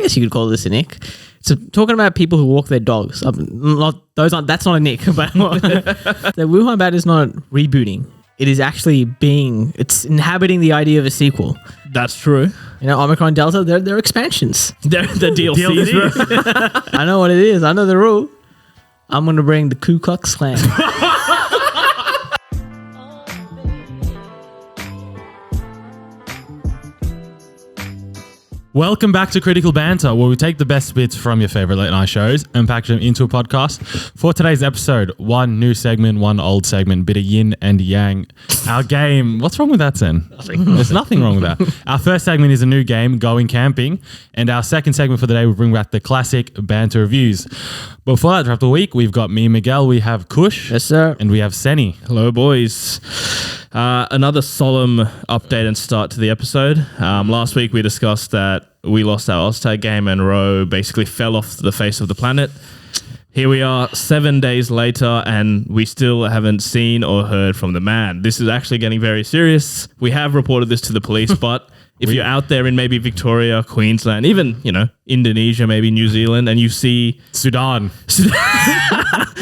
guess you could call this an ick. So talking about people who walk their dogs. That's not a nick. But the Wuhan bat is not rebooting. It is actually it's inhabiting the idea of a sequel. That's true. You know, Omicron Delta, they're expansions. The DLCs. I know what it is. I know the rule. I'm going to bring the Ku Klux Klan. Welcome back to Critical Banter, where we take the best bits from your favorite late night shows and package them into a podcast. For today's episode, one new segment, one old segment, bit of yin and yang. Our game, what's wrong with that, Sen? Nothing. There's nothing wrong with that. Our first segment is a new game, Going Camping. And our second segment for the day, we bring back the classic Banter Reviews. Before that, throughout the week, we've got me and Miguel, we have Kush. Yes, sir. And we have Senny. Hello, boys. Another solemn update and start to the episode. Last week we discussed that we lost our Oztag game and Ro basically fell off the face of the planet. Here we are 7 days later and we still haven't seen or heard from the man. This is actually getting very serious. We have reported this to the police, but if you're out there in maybe Victoria, Queensland, even, Indonesia, maybe New Zealand, and you see Sudan.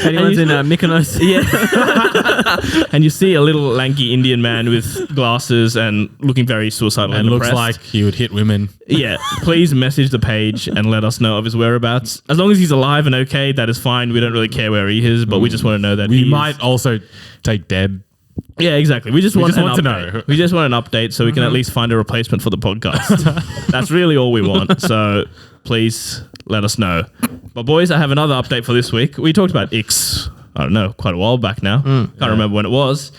Anyone's in Mykonos. Yeah. And you see a little lanky Indian man with glasses and looking very suicidal and looks depressed. like he would hit women. Yeah, please message the page and let us know of his whereabouts. As long as he's alive and okay, that is fine. We don't really care where he is, but we just want to know that We might also take dead. Yeah, exactly. We just want to know. We just want an update so we can at least find a replacement for the podcast. That's really all we want. So please let us know. But boys, I have another update for this week. We talked about icks, I don't know, quite a while back now. Can't remember when it was.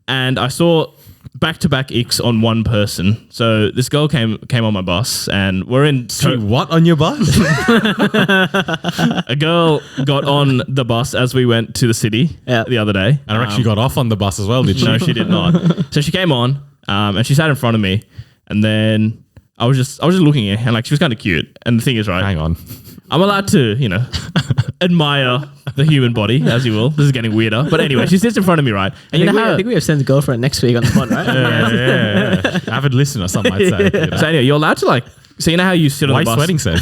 And I saw back-to-back icks on one person. So this girl came on my bus and we're in... What on your bus? A girl got on the bus as we went to the city the other day. And actually got off on the bus as well, did she? No, she did not. So she came on and she sat in front of me and then I was just looking at her and she was kind of cute. And the thing is, right? Hang on. I'm allowed to, admire the human body, as you will. This is getting weirder. But anyway, she sits in front of me, right? And I think we have Sen's girlfriend next week on the pod, right? Yeah. Avid listener, some might say. So anyway, you're allowed to so you know how you sit on Why the bus? sweating, Sen?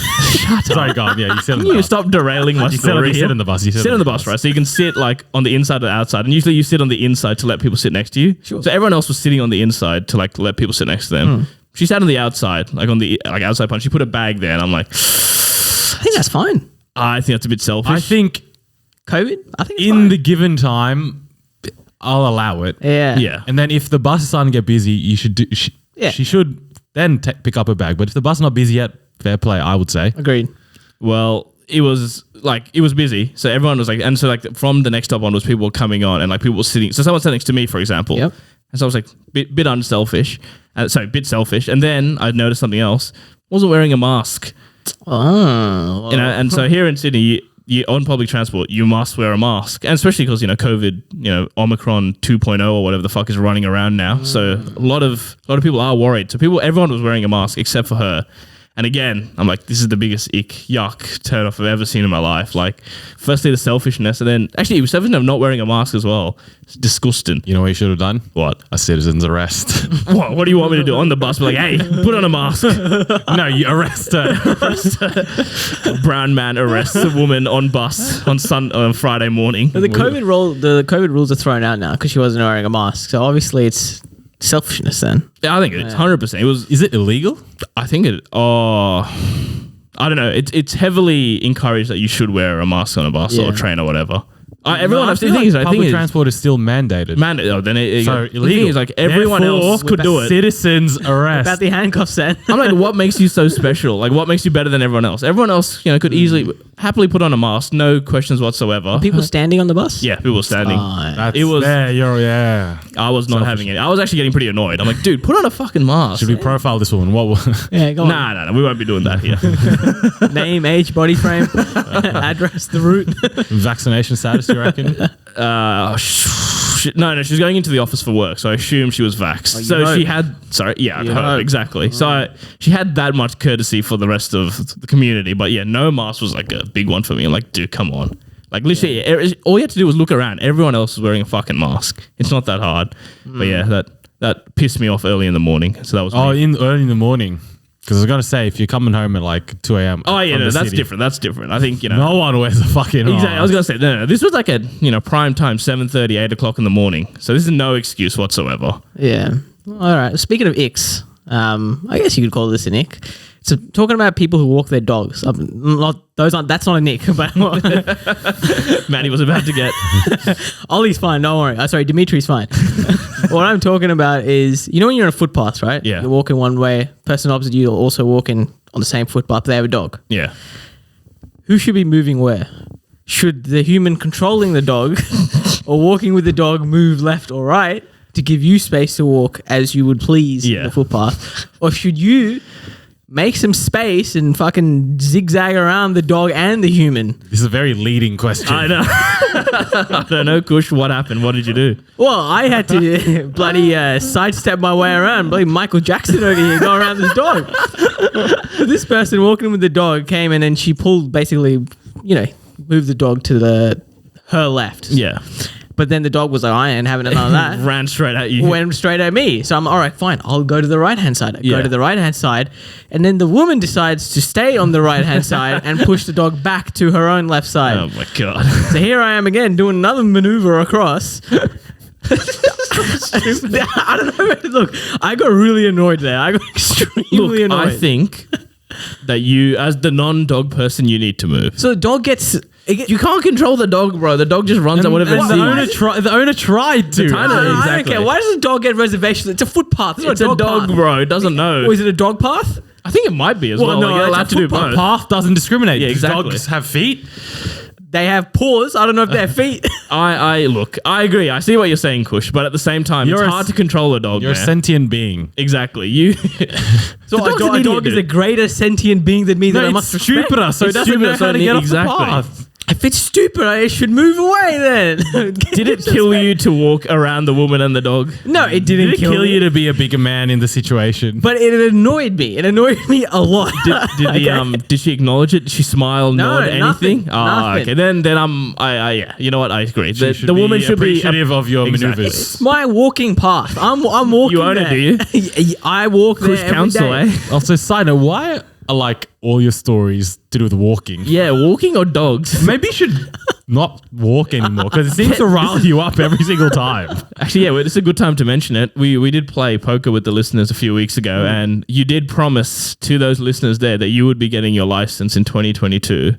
Sorry, go on. Yeah, you sit on the bus. You stop derailing my story. You sit on the bus. You sit on the bus, right? So you can sit on the inside or outside. And usually you sit on the inside to let people sit next to you. Sure. So everyone else was sitting on the inside to let people sit next to them. She sat on the outside, on the outside punch. She put a bag there and I'm like, I think that's fine. I think that's a bit selfish. I think COVID? I think it's in fine. the given time, I'll allow it. Yeah. Yeah. And then if the bus is starting to get busy, you should do. She should then pick up her bag. But if the bus is not busy yet, fair play, I would say. Agreed. Well, it was busy. So everyone was from the next stop on was people were coming on and people were sitting. So someone sat next to me, for example. Yep. And so I was bit unselfish. Bit selfish. And then I noticed something else. Wasn't wearing a mask. Oh. And so here in Sydney, you on public transport, you must wear a mask. And especially because, COVID, Omicron 2.0 or whatever the fuck is running around now. So a lot of people are worried. So everyone was wearing a mask except for her. And again, I'm this is the biggest yuck turn off I've ever seen in my life. Firstly, the selfishness, and then actually, it was selfish of not wearing a mask as well. It's disgusting. You know what you should have done? What? A citizen's arrest. What do you want me to do on the bus? Hey, put on a mask. No, you arrest her. A brown man arrests a woman on bus on Friday morning. The COVID rules are thrown out now because she wasn't wearing a mask. So obviously it's selfishness then. Yeah, I think it's 100%. It was. Is it illegal? I think it. I don't know. It's heavily encouraged that you should wear a mask on a bus or a train or whatever. Everyone. I think public transport is still mandated. Then illegal. The thing is, everyone else could do it. Citizens arrest. About the handcuffs then. I'm what makes you so special? What makes you better than everyone else? Everyone else, could easily happily put on a mask, no questions whatsoever. People standing on the bus? Yeah, people standing. It was there. I was not having it. I was actually getting pretty annoyed. I'm dude, put on a fucking mask. Should we profile this woman? Yeah, go on. Nah, we won't be doing that here. Name, age, body frame, address, the route. Vaccination status, you reckon? No, she's going into the office for work, so I assume she was vaxxed. She had, exactly. So she had that much courtesy for the rest of the community, but no mask was a big one for me. I'm dude, come on. Literally, all you had to do was look around. Everyone else was wearing a fucking mask. It's not that hard. But that pissed me off early in the morning. So that was early in the morning. Because I was going to say, if you're coming home at like 2 a.m. Oh, yeah, from no, the that's city, different. That's different. I think, no one wears a fucking Exactly. I was mask. going to say, no. This was like a, prime time, 7:30, 8 o'clock in the morning. So this is no excuse whatsoever. Yeah. All right. Speaking of icks, I guess you could call this an ick. So talking about people who walk their dogs. That's not an ick. But Maddie was about to get... Ollie's fine. Don't worry. Sorry, Dimitri's fine. What I'm talking about is, when you're on a footpath, right? Yeah. You're walking one way. Person opposite you are also walking on the same footpath. They have a dog. Yeah. Who should be moving where? Should the human controlling the dog or walking with the dog move left or right to give you space to walk as you would please in the footpath? Or should you make some space and fucking zigzag around the dog and the human? This is a very leading question. I know. I don't know, Kush. What happened? What did you do? Well, I had to bloody sidestep my way around. Bloody Michael Jackson over here going around this dog. This person walking with the dog came in and she pulled basically, moved the dog to her left. Yeah. But then the dog was like, I ain't having none of that. Ran straight at you. Went straight at me. So I'm all right, fine. I'll go to the right-hand side. Yeah. Go to the right-hand side. And then the woman decides to stay on the right-hand side and push the dog back to her own left side. Oh, my God. So here I am again doing another maneuver across. I don't know. Look, I got really annoyed there. I got extremely annoyed. I think that you, as the non-dog person, you need to move. So the dog gets... You can't control the dog, bro. The dog just runs at whatever it And sees. the owner tried to. I know, I don't exactly. care. Why does the dog get reservations? It's a footpath. It's a dog, path. bro. It doesn't know. Or is it a dog path? I think it might be as well. no, Like, you're allowed it's to a do footpath. both. Path doesn't discriminate. Yeah, exactly. Dogs have feet. They have paws. I don't know if they have feet. I look, I agree. I see what you're saying, Kush, but at the same time, it's hard to control a dog. You're a sentient being. Exactly. You. So a dog is a greater sentient being than me that I must respect. stupider, so it It's doesn't know stupider, how to so get off exactly. the path. If it's stupid, it should move away then. Did it kill you to walk around the woman and the dog? No, it didn't Did it kill me. you to be a bigger man in the situation? But it annoyed me. It annoyed me a lot. Did she acknowledge it? Did she smile, No, nod, nothing. anything? Nothing. Okay. Then yeah. You know what? I agree. She The woman should be appreciative of your Exactly. maneuvers. It's my walking path. I'm walking You own it, there. do you? I walk Kush there every Council, day. eh? Also, side note, why are like all your stories to do with walking? Yeah, walking or dogs? Maybe you should not walk anymore because it seems to rile you up every single time. Actually, yeah, it's a good time to mention it. We did play poker with the listeners a few weeks ago, and you did promise to those listeners there that you would be getting your license in 2022.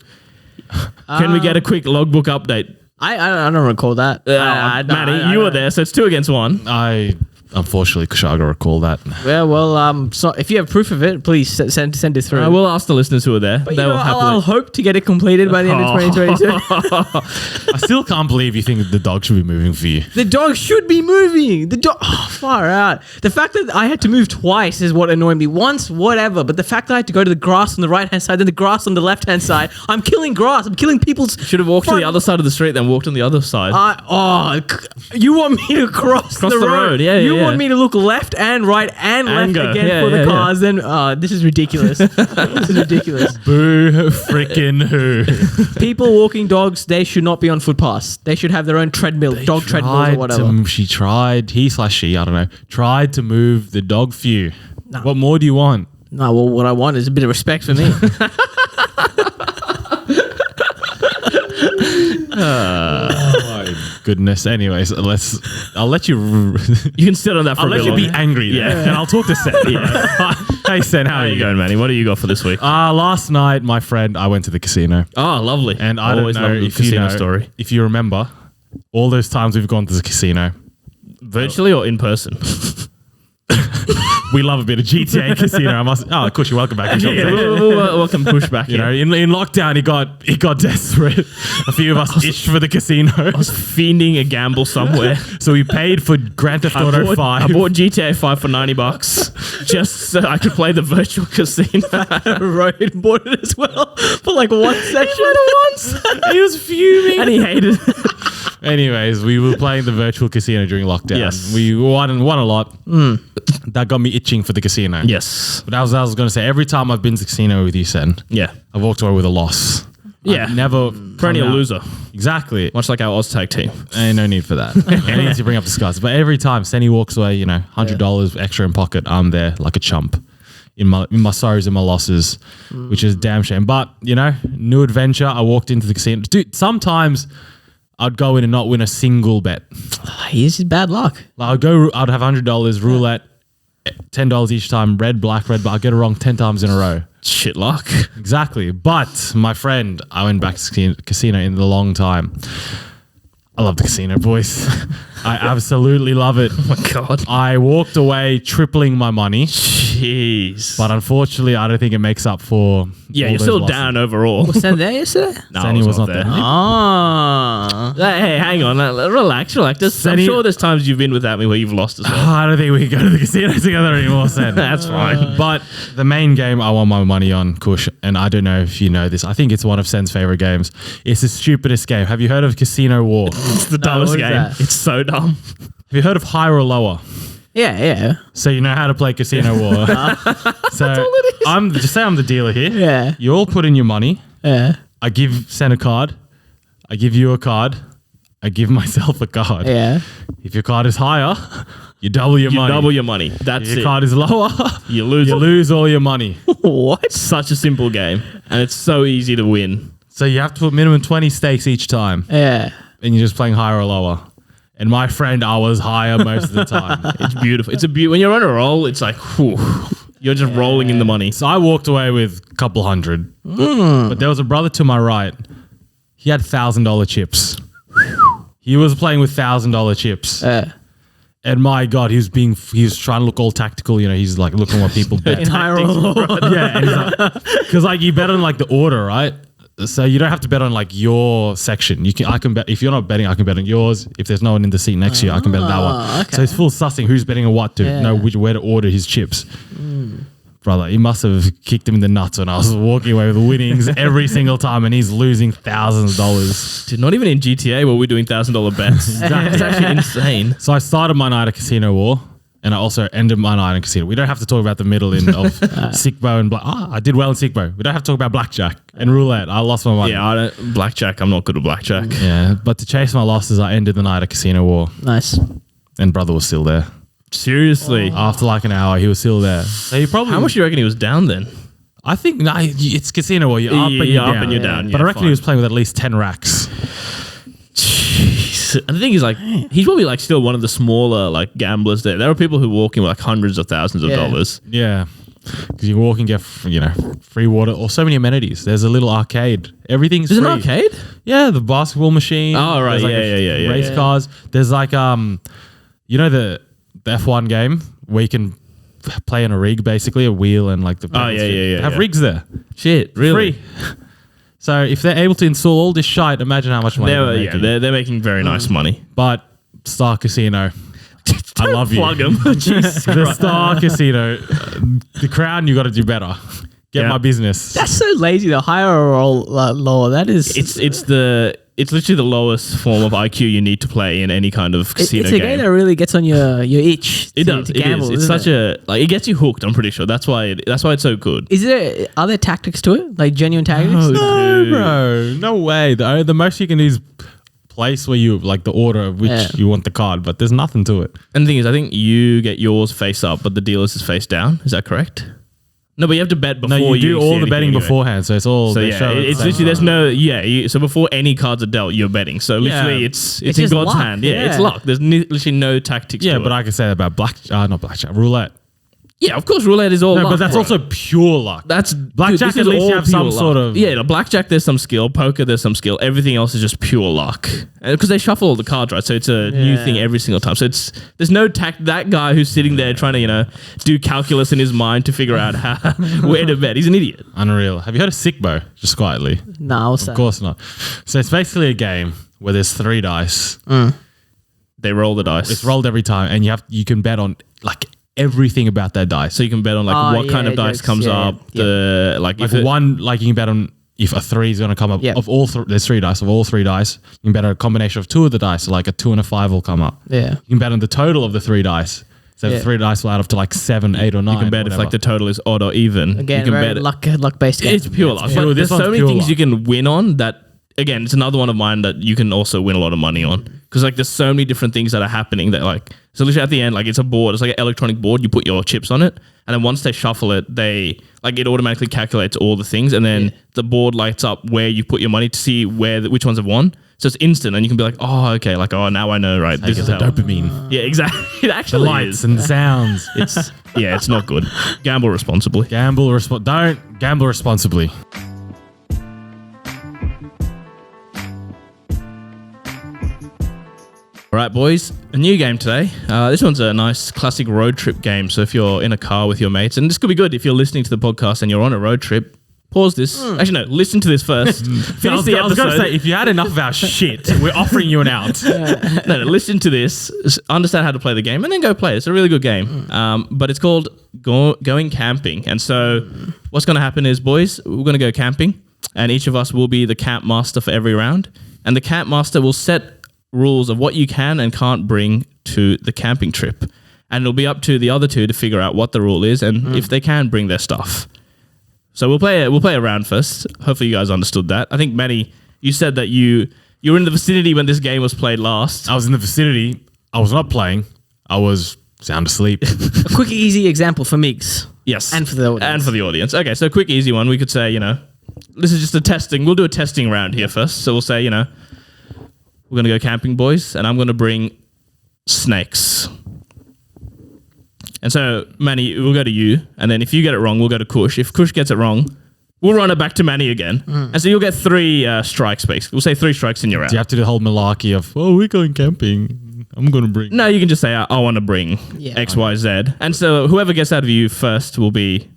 Can we get a quick logbook update? I don't recall that. Matty, you were there, so it's 2 against 1. I unfortunately Kushaga recall that. Well, so if you have proof of it, please send it through. We'll ask the listeners who are there. But They will I'll happily. hope to get it completed by the end of 2022. I still can't believe you think the dog should be moving for you. The dog should be moving. The dog, far out. The fact that I had to move twice is what annoyed me. Once, whatever, but the fact that I had to go to the grass on the right hand side, then the grass on the left hand side, I'm killing grass. I'm killing people's. Should have walked to the other side of the street, then walked on the other side. You want me to cross Cross the the road? road, yeah, You yeah, want yeah. me to look left and right and left go. again Yeah, for the yeah, cars? Then this is ridiculous. This is ridiculous. Boo frickin' who. People walking dogs, they should not be on footpaths. They should have their own treadmills or whatever. She tried, he/she, I don't know, tried to move the dog for you. Nah. What more do you want? No, well, what I want is a bit of respect for me. Oh my goodness. Anyways, I'll let you. You can sit on that for I'll a let bit you be longer. angry there, and I'll talk to Sen. Hey Sen, how How are you you going, Manny? What do you got for this week? Last night, my friend, I went to the casino, Oh, lovely. and I always don't know love the if you casino know, story. if you remember, all those times we've gone to the casino. Virtually or in person? We love a bit of GTA casino. I must. Oh, Kush, welcome back. Welcome pushback. You know, in lockdown, it got desperate. A few of us itched for the casino, I was fiending a gamble somewhere. so we paid for Grand Theft Auto 5. I bought GTA 5 for $90 just so I could play the virtual casino. Rohit bought it as well for like one session. He was fuming. And he hated it. Anyways, we were playing the virtual casino during lockdown. Yes. We won a lot. That got me itching for the casino. Yes. But as I was going to say, every time I've been to the casino with you, Sen, Yeah. I've walked away with a loss. Yeah. I've never Perennial come out- loser. Exactly. Much like our Oztag team. Ain't no need for that. I need to bring up the scars. But every time Senny walks away, $100 extra in pocket, I'm there like a chump. in my sorrows and my losses, which is a damn shame. But, new adventure. I walked into the casino. Dude, sometimes I'd go in and not win a single bet. Here's bad luck. Like I'd have $100, roulette, $10 each time, red, black, I'd get it wrong 10 times in a row. Shit luck. Exactly. But my friend, I went back to casino in a long time. I love the casino, boys. I absolutely love it. Oh my God. I walked away tripling my money. Jeez. But unfortunately, I don't think it makes up for. Yeah, all you're those still losses. down overall. Was Sam there yesterday? No, Sandy was not there. Oh. Hey, hang on. Relax. I'm sure there's times you've been without me where you've lost as well. I don't think we can go to the casino together anymore, Sen. That's fine. But the main game I won my money on, Kush, and I don't know if you know this. I think it's one of Sen's favorite games. It's the stupidest game. Have you heard of Casino War? It's the dumbest what is game. that? It's so dumb. Have you heard of higher or lower? Yeah. So you know how to play Casino War. So I'm the dealer here. Yeah. You all put in your money. Yeah. I give Sen a card. I give you a card. I give myself a card. Yeah. If your card is higher, you double your money. Double your money. That's If your it. card is lower, You lose. you lose all your money. What? It's such a simple game, and it's so easy to win. So you have to put minimum 20 stakes each time, Yeah. and you're just playing higher or lower. And my friend, I was higher most of the time. It's beautiful. It's when you're on a roll, it's like, whew, you're just rolling in the money. So I walked away with a couple hundred. But there was a brother to my right. He had $1,000 chips. He was playing with $1,000 chips. And my God, he was trying to look all tactical. He's like looking what people bet. Entire Yeah, and he's like, because like you bet on like the order, right? So you don't have to bet on like your section. I can bet if you're not betting, I can bet on yours. If there's no one in the seat next to you, I can bet on that one. Okay. So it's full sussing who's betting on what to know where to order his chips. Brother, he must have kicked him in the nuts when I was walking away with winnings every single time, and he's losing thousands of dollars. Dude, not even in GTA were we doing $1,000 bets. It's actually insane. So I started my night at Casino War, and I also ended my night in Casino. We don't have to talk about the middle in of Sickbo and I did well in Sickbo. We don't have to talk about blackjack and roulette. I lost my money. Yeah, blackjack. I'm not good at blackjack. Yeah, but to chase my losses, I ended the night at Casino War, Nice. and brother was still there. Seriously. After like an hour, he was still there. So he probably. How much do you reckon he was down then? I think it's Casino War. You're up and You're you're up down. and you're down. But Yeah, I reckon fine. he was playing with at least 10 racks. Jeez. And the thing is, like, he's probably like still one of the smaller like gamblers there. There are people who walk in with like hundreds of thousands of dollars. Yeah. Because you walk and get, free water or so many amenities. There's a little arcade. Everything's There's free. an arcade? Yeah, the basketball machine. Oh, right. There's like Yeah. race cars. There's like, the F1 game where you can play on a rig, basically, a wheel and like the. Oh, yeah. They have rigs there. Shit, really? Free. So if they're able to install all this shite, imagine how much money they're making. They're making very nice money. But Star Casino, I love you. Plug them. The Star Casino, the Crown, you got to do better. Get my business. That's so lazy. The higher or lower. That is. It's literally the lowest form of IQ you need to play in any kind of casino It's a game that really gets on your itch. It to does. gamble, It is. It's such a it gets you hooked. I'm pretty sure that's why it's so good. Are there tactics to it? Like genuine tactics? No, Dude. bro. No way. The most you can do is place where you like the order of which you want the card, but there's nothing to it. And the thing is, I think you get yours face up, but the dealer's is face down. Is that correct? No, but you have to bet before. No, you do see all the anything betting anyway. beforehand, so it's all. So they yeah, show it's the same literally time. so before any cards are dealt, you're betting. So literally, it's in just God's luck, hand. Yeah, it's yeah. luck. There's literally no tactics. Yeah, to but it. I can say that about not blackjack, roulette. Yeah, of course, roulette is all No, luck. but that's bro. also pure luck. That's Blackjack, dude, this at is least you all have some pure sort luck. of- Yeah, the blackjack there's some skill, poker there's some skill. Everything else is just pure luck because they shuffle all the cards, right? So it's a new thing every single time. So there's no that guy who's sitting there trying to do calculus in his mind to figure out where to bet. He's an idiot. Unreal. Have you heard of Sickbo? Just quietly. No, what's that? Of course not. So it's basically a game where there's 3 dice. They roll the dice. It's rolled every time, and you can bet on like everything about that dice. So you can bet on what kind of dice jokes, comes yeah, up. yeah. The Like you can bet on if a 3 is going to come up. Yep. Of all there's 3 dice. Of all 3 dice, you can bet on a combination of 2 of the dice. So like a 2 and a 5 will come up. Yeah. You can bet on the total of the 3 dice. So the 3 dice will add up to like 7, 8, or 9. you can bet if like the total is odd or even. Again, you can very bet luck based game. it's pure luck. This But one's there's so many pure things luck. you can win on that again, it's another one of mine that you can also win a lot of money on. Because like there's so many different things that are happening that like, so literally at the end, like it's a board, it's like an electronic board, you put your chips on it. And then once they shuffle it, it automatically calculates all the things. And then the board lights up where you put your money to see which ones have won. So it's instant, and you can be like, oh, okay, like, oh, now I know, right? This is the how. dopamine. Yeah, exactly. It The actually lights is. and the sounds. It's not good. Gamble responsibly. Don't gamble responsibly. All right, boys, a new game today. This one's a nice classic road trip game. So if you're in a car with your mates, and this could be good if you're listening to the podcast and you're on a road trip, pause this. Actually, no, listen to this first. Finish the episode. I was going to say, if you had enough of our shit, we're offering you an out. No, listen to this, understand how to play the game, and then go play it. It's a really good game. But it's called Going Camping. And so what's going to happen is, boys, we're going to go camping, and each of us will be the camp master for every round. And the camp master will set rules of what you can and can't bring to the camping trip. And it'll be up to the other two to figure out what the rule is and if they can bring their stuff. So we'll play a round first. Hopefully you guys understood that. I think, Manny, you said that you were in the vicinity when this game was played last. I was in the vicinity. I was not playing. I was sound asleep. A quick, easy example for Migs. Yes. And for the audience. And for the audience. Okay, so a quick, easy one. We could say, this is just a testing. We'll do a testing round here first. So we'll say, we're going to go camping, boys, and I'm going to bring snakes. And so, Manny, we'll go to you, and then if you get it wrong, we'll go to Kush. If Kush gets it wrong, we'll run it back to Manny again. And so you'll get 3 strikes, basically. We'll say 3 strikes and you're out. Do you have to do the whole malarkey of, we're going camping. I'm going to bring... No, you can just say, I want to bring X, Y, Z. And so whoever gets out of you first will be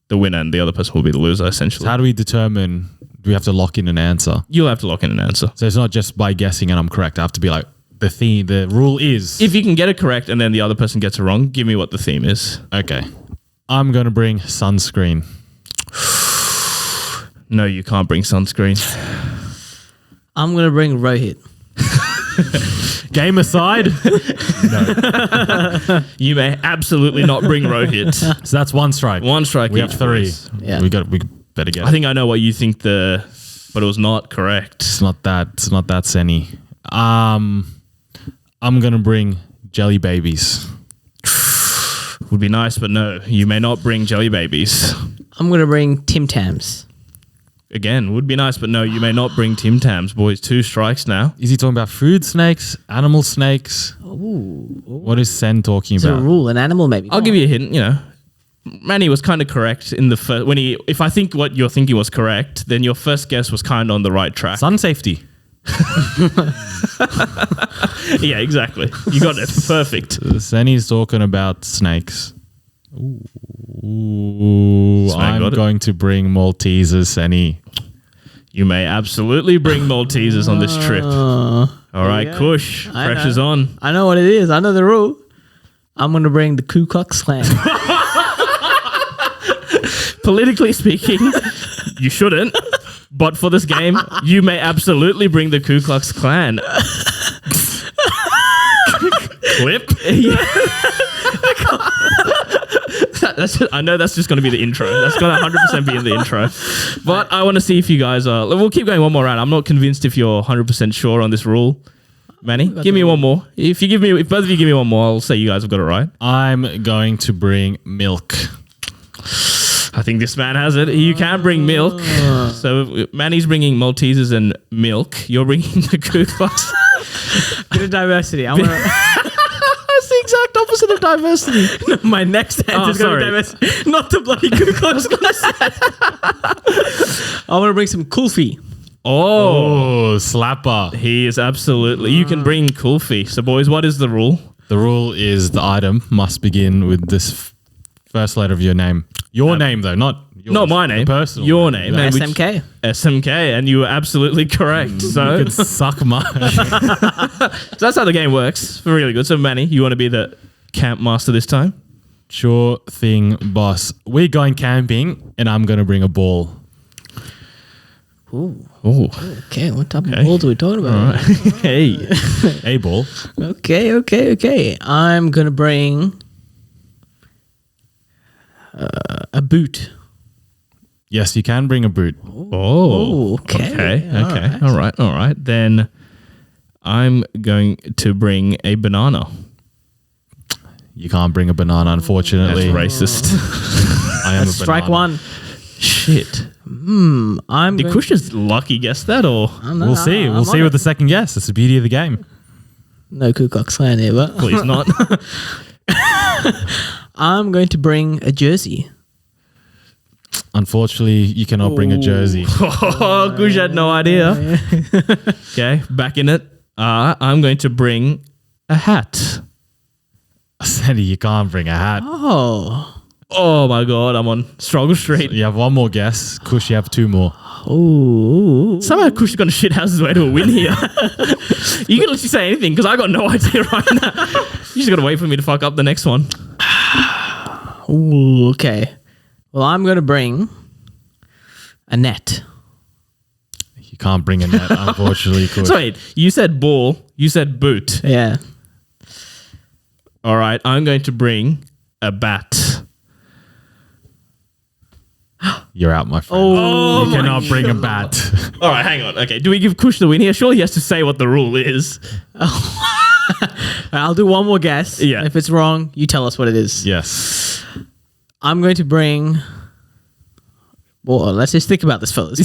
the winner, and the other person will be the loser, essentially. So how do we determine... Do we have to lock in an answer? You'll have to lock in an answer. So it's not just by guessing and I'm correct. I have to be like, the rule is... If you can get it correct and then the other person gets it wrong, give me what the theme is. Okay. I'm going to bring sunscreen. No, you can't bring sunscreen. I'm going to bring Rohit. Game aside. No. You may absolutely not bring Rohit. So that's 1 strike. 1 strike We each, have 3. boys. Yeah. We better get I think I know what you think but it was not correct. It's not that Senny. I'm gonna bring jelly babies. Would be nice, but no, you may not bring jelly babies. I'm going to bring Tim Tams. Again, would be nice, but no, you may not bring Tim Tams, boys. 2 strikes now. Is he talking about food snakes, animal snakes? Ooh. What is Sen talking Is it a about? rule? An animal, maybe? I'll give you a hint, Manny was kind of correct in the first, if I think what you're thinking was correct, then your first guess was kind of on the right track. Sun safety. Yeah, exactly. You got it. Perfect. Senny's talking about snakes. Ooh, Snake I'm got it. going to bring Maltesers, Senny. You may absolutely bring Maltesers on this trip. All right, yeah. Kush, I pressure's know. on. I know what it is. I know the rule. I'm going to bring the Ku Klux Klan. Politically speaking, you shouldn't. But for this game, you may absolutely bring the Ku Klux Klan. Clip. I know that's just going to be the intro. That's going to 100% be in the intro. But I want to see if you guys are... We'll keep going one more round. I'm not convinced if you're 100% sure on this rule. Manny, give me one more. If both of you give me one more, I'll say you guys have got it right. I'm going to bring milk. I think this man has it. You can bring milk. So Manny's bringing Maltesers and milk. You're bringing the Ku Klux. Bit of diversity. I'm gonna, That's the exact opposite of diversity. my next answer is going to be diversity. Not the bloody Ku Klux Klan. I want to bring some kulfi. Oh, Slapper. he is absolutely. You can bring kulfi. So, boys, what is the rule? The rule is the item must begin with this first letter of your name. Your name, though, not yours. Not my name. Personal. Your name. And which- SMK. SMK, and you were absolutely correct. So, You can suck my... so that's how the game works. Really good. So, Manny, you want to be the camp master this time? Sure thing, boss. We're going camping, and I'm going to bring a ball. Ooh. Oh, Okay, what type of balls are we talking about? hey. A ball. Okay. I'm going to bring a boot. Yes, you can bring a boot. Oh, okay. All right. Then I'm going to bring a banana. You can't bring a banana, unfortunately. That's racist. I am That's a strike banana. one. Shit. I'm Did going- Kush just lucky guess that or? We'll see. We'll see with the second guess. That's the beauty of the game. No Ku Klux Klan here, but Please not. I'm going to bring a jersey. Unfortunately, you cannot bring a jersey. Oh, Kush had no idea. Okay, back in it. I'm going to bring a hat. Sandy, you can't bring a hat. Oh my god, I'm on struggle street. You have one more guess. Kush, you have two more. Ooh. Somehow Kush is going to shit house his way to a win here. You can literally say anything because I got no idea right now. You just got to wait for me to fuck up the next one. Ooh, okay. Well, I'm going to bring a net. You can't bring a net, unfortunately, Kush. So wait, you said ball, you said boot. Yeah. All right, I'm going to bring a bat. You're out, my friend. Oh, you cannot bring a bat. All right, hang on. Okay, do we give Kush the win here? Surely he has to say what the rule is. I'll do one more guess. Yeah. If it's wrong, you tell us what it is. Yes. I'm going to bring... Well, let's just think about this, fellas.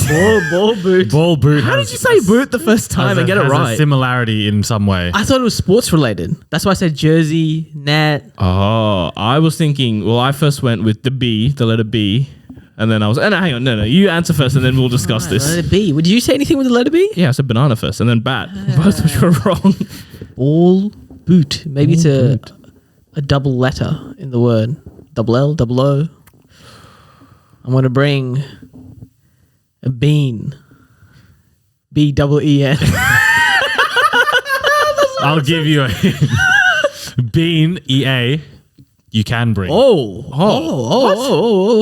Ball boot. Ball boot. How did you say boot the first time and get it has right? a similarity in some way. I thought it was sports related. That's why I said jersey, net. Oh, I was thinking, well, I first went with the B, the letter B. And then I was, no, hang on, no, you answer first and then we'll discuss this. Letter B. Did you say anything with the letter B? Yeah, I said banana first and then bat. Both which were wrong. Ball boot. Maybe it's a double letter in the word. Double L, double O. I'm going to bring a bean. B-double-E-N. I'll give you a bean, EA. You can bring.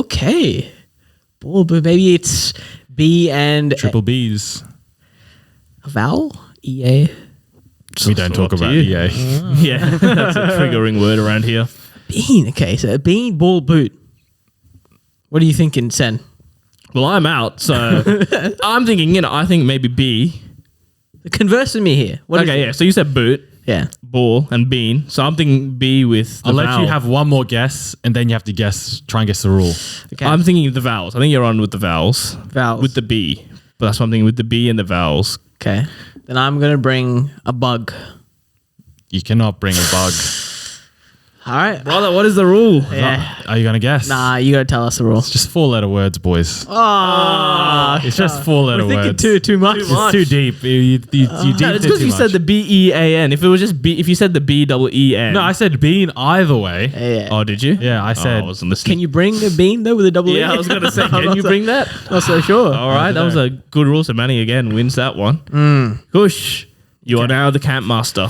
Okay. Ball boot. Maybe it's B and Triple B's. a vowel? E-A. We don't talk about EA. Yeah, that's a triggering word around here. Bean. Okay, so a bean, ball, boot. What are you thinking, Sen? Well, I'm out, so I'm thinking, I think maybe B. Converse with me here. What is Okay, it? yeah, so you said boot, Yeah. ball, and bean. So I'm thinking B with the I'll let vowel. you have one more guess, and then you have to try and guess the rule. Okay. I'm thinking the vowels. I think you're on with the vowels. Vowels. With the B. But that's what I'm thinking with the B and the vowels. Okay. Then I'm going to bring a bug. You cannot bring a bug. All right. Brother, what is the rule? Yeah. Are you going to guess? Nah, you got to tell us the rule. It's just 4-letter words, boys. Oh, It's just 4-letter we're words. thinking too much. It's too deep. You deep No, it's it because too you said much. the B-E-A-N. If it was just B, if you said the B-double-E-N. No, I said bean either way. Yeah. Oh, did you? Yeah, I said. I wasn't listening. Can you bring a bean though with a double E? Yeah, I was going to say, I'm can not you so- bring that? Not so sure. All right, that was a good rule. So Manny again wins that one. Kush, you are now the camp master.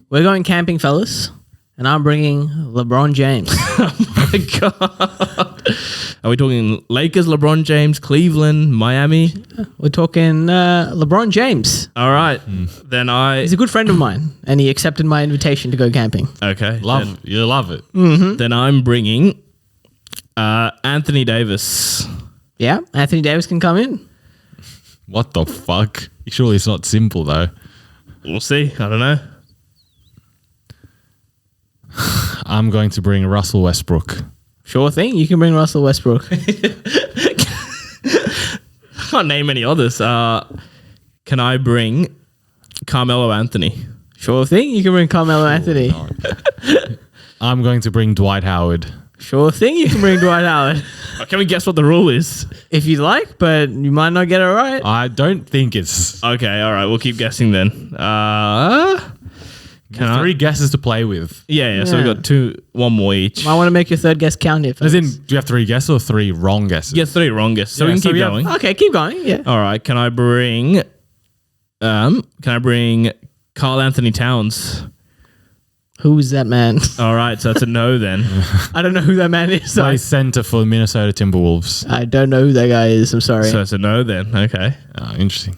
We're going camping, fellas, and I'm bringing LeBron James. My God. Are we talking Lakers, LeBron James, Cleveland, Miami? We're talking LeBron James. All right. Then He's a good friend of mine, and he accepted my invitation to go camping. Okay. You love it. Then I'm bringing Anthony Davis. Yeah, Anthony Davis can come in. What the fuck? Surely it's not simple, though. We'll see. I don't know. I'm going to bring Russell Westbrook. Sure thing. You can bring Russell Westbrook. Can't name any others. Can I bring Carmelo Anthony? Sure thing. You can bring Carmelo Anthony. I'm going to bring Dwight Howard. Sure thing. You can bring Dwight Howard. Can we guess what the rule is? If you'd like, but you might not get it right. I don't think it's Okay, all right. We'll keep guessing then. Can I? 3 guesses to play with. Yeah. So we Yeah. got one more each. Might want to make your third guess count here. As in, fellas. do you have 3 guesses or 3 wrong guesses? Yeah, 3 wrong guesses. So Yeah, we can so keep we have- going. Okay, keep going. Yeah. All right. Can I bring Carl Anthony Towns? Who is that man? All right. So that's a no then. I don't know who that man is. Plays center for the Minnesota Timberwolves. I don't know who that guy is. I'm sorry. So it's a no then. Okay. Interesting.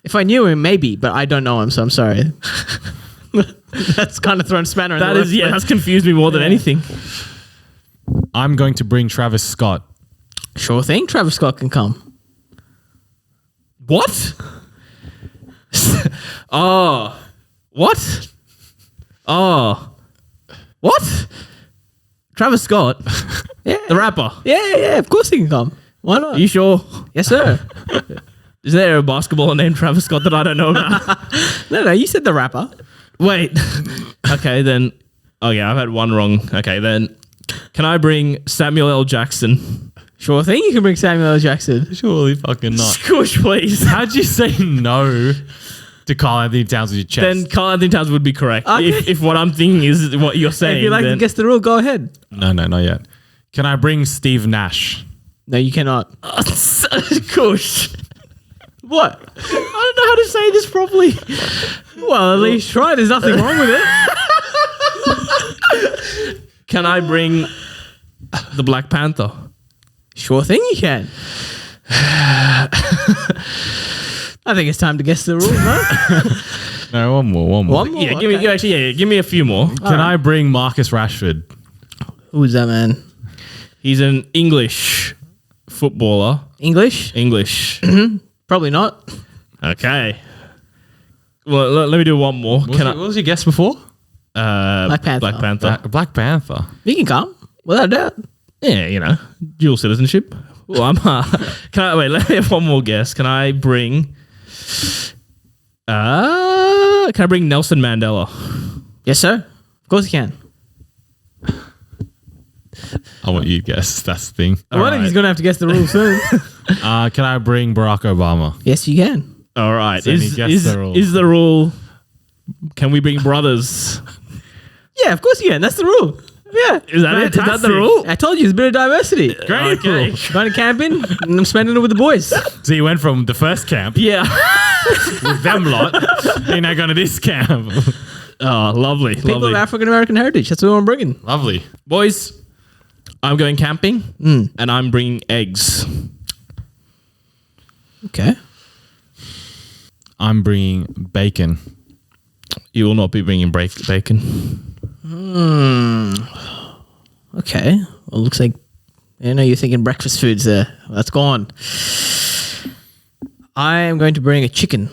If I knew him, maybe, but I don't know him, so I'm sorry. That's kind of thrown spanner in That the is, works, yeah, but- that's confused me more than anything. I'm going to bring Travis Scott. Sure thing. Travis Scott can come. What? Oh. What? Oh. What? Travis Scott? Yeah. The rapper? Yeah. Of course he can come. Why not? Are you sure? Yes, sir. Is there a basketballer named Travis Scott that I don't know about? No. You said the rapper. Wait. Okay, then. Oh, yeah, I've had one wrong. Okay, then. Can I bring Samuel L. Jackson? Sure thing. You can bring Samuel L. Jackson. Surely fucking not. Kush, please. How'd you say no to Carl Anthony Towns with your chest? Then Carl Anthony Towns would be correct. Okay. If what I'm thinking is what you're saying. If you like to then- guess the rule, go ahead. No, not yet. Can I bring Steve Nash? No, you cannot. Kush. What? I don't know how to say this properly. Well, at least try. There's nothing wrong with it. Can I bring the Black Panther? Sure thing you can. I think it's time to guess the rules, no? No, one more. One more? Yeah, Okay. give me a few more. Can I bring Marcus Rashford? Who's that, man? He's an English footballer. English? English. Probably not. Okay. Well, let me do one more. What was your guess before? Black Panther. Black Panther. Black Panther. You can come, without a doubt. Yeah, dual citizenship. Well, I'm. Let me have one more guess. Can I bring? Can I bring Nelson Mandela? Yes, sir. Of course you can. I want you to guess. That's the thing. I think he's going to have to guess the rules soon. Can I bring Barack Obama? Yes, you can. All right. So he guessed the rule. Is the rule? Can we bring brothers? Yeah, of course you can. That's the rule. Yeah. Is that it? Is that the Fantastic. rule? I told you, there's a bit of diversity. Great. Okay. Going to camping, and I'm spending it with the boys. So you went from the first camp Yeah. with them lot, you're now going to this camp. Oh, lovely. People lovely. of African American heritage. That's what I'm bringing. Lovely. Boys, I'm going camping and I'm bringing eggs. Okay. I'm bringing bacon. You will not be bringing bacon. Okay. Well, looks like you're thinking breakfast foods there. That's gone. I am going to bring a chicken.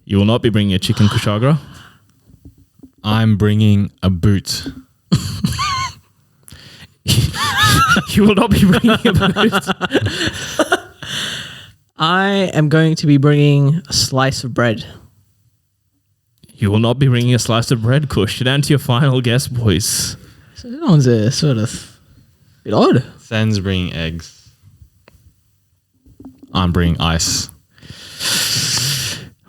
You will not be bringing a chicken kushagra. I'm bringing a boot. You will not be bringing a boot. I am going to be bringing a slice of bread. You will not be bringing a slice of bread, Kush. Down to your final guess, boys. So that one's a sort of bit odd. Sen's bringing eggs. I'm bringing ice.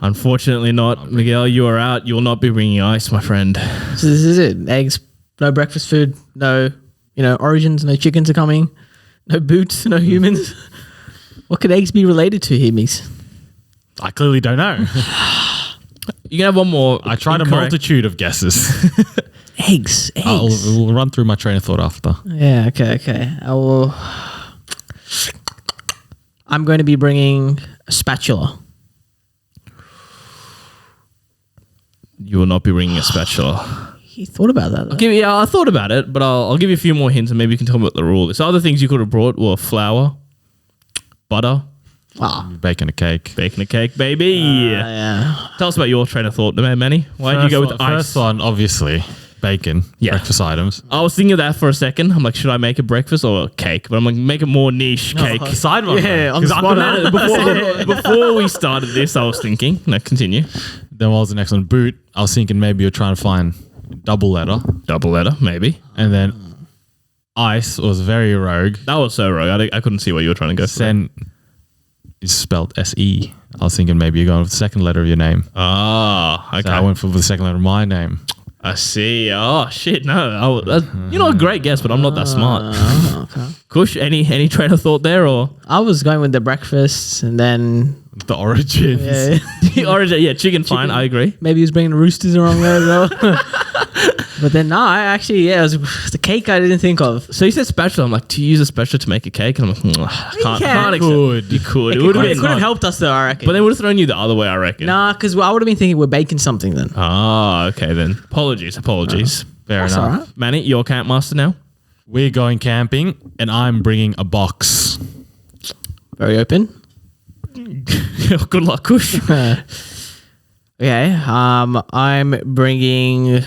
Unfortunately not. Miguel, you are out. You will not be bringing ice, my friend. So this is it. Eggs, no breakfast food, no, origins, no chickens are coming, no boots, no humans. What could eggs be related to here, Migs? I clearly don't know. You can have one more. I tried a incorrect. multitude of guesses. Eggs. We'll run through my train of thought after. Yeah, okay. I'm going to be bringing a spatula. You will not be bringing a spatula. He thought about that, though. I thought about it, but I'll give you a few more hints and maybe you can tell me what the rule is. So other things you could have brought were flour, butter, Baking a cake. baking a cake, baby. Yeah. Tell us about your train of thought, Manny. Why did you go with ice? First one, obviously, bacon. Yeah. Breakfast items. I was thinking of that for a second. I'm like, should I make a breakfast or a cake? But I'm like, make a more niche cake. Side one. Yeah, on Because the I spot, couldn't- Before we started this, I was thinking. No, continue. Then what was the next one? Boot. I was thinking maybe you're trying to find double letter. Double letter, maybe. And then ice was very rogue. That was so rogue. I couldn't see what you were trying to go for. Sen is spelled S-E. I was thinking maybe you're going with the second letter of your name. Ah, okay. So I went for the second letter of my name. I see. Oh shit! No, you're not a great guess, but I'm not that smart. Okay. Kush, any train of thought there, or I was going with the breakfast, and then The origins. yeah, the origin? Yeah, chicken. Fine, I agree. maybe he was bringing the roosters along there as well. But then no, I actually it was the cake I didn't think of. So you said spatula. I'm like, to use a spatula to make a cake, and I'm like, can't accept. Could. You could. It It would have could been. have helped us though, I reckon. But they would have thrown you the other way, I reckon. nah, because I would have been thinking we're baking something then. Ah, okay then. Apologies. Fair That's enough. all right. Manny, you're camp master now. We're going camping, and I'm bringing a box. Very open. Good luck, Kush. Okay. I'm bringing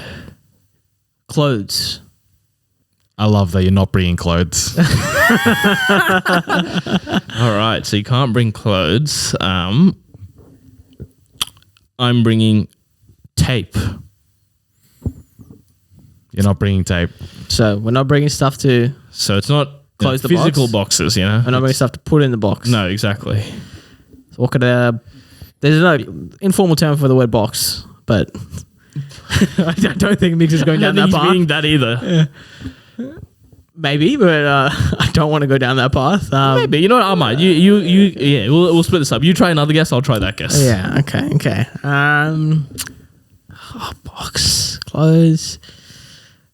clothes. I love that you're not bringing clothes. All right, so you can't bring clothes. I'm bringing tape. You're not bringing tape. So we're not bringing stuff to So it's not Close the physical box? boxes, you know? we're not bringing stuff to put in the box. No, exactly. So what could there's no informal term for the word box, but I don't think Mix is going I down don't that think he's path. meaning that either. Maybe, but I don't want to go down that path. Maybe. You know what? I might. Yeah, we'll split this up. You try another guess, I'll try that guess. Yeah. Okay. Box, clothes.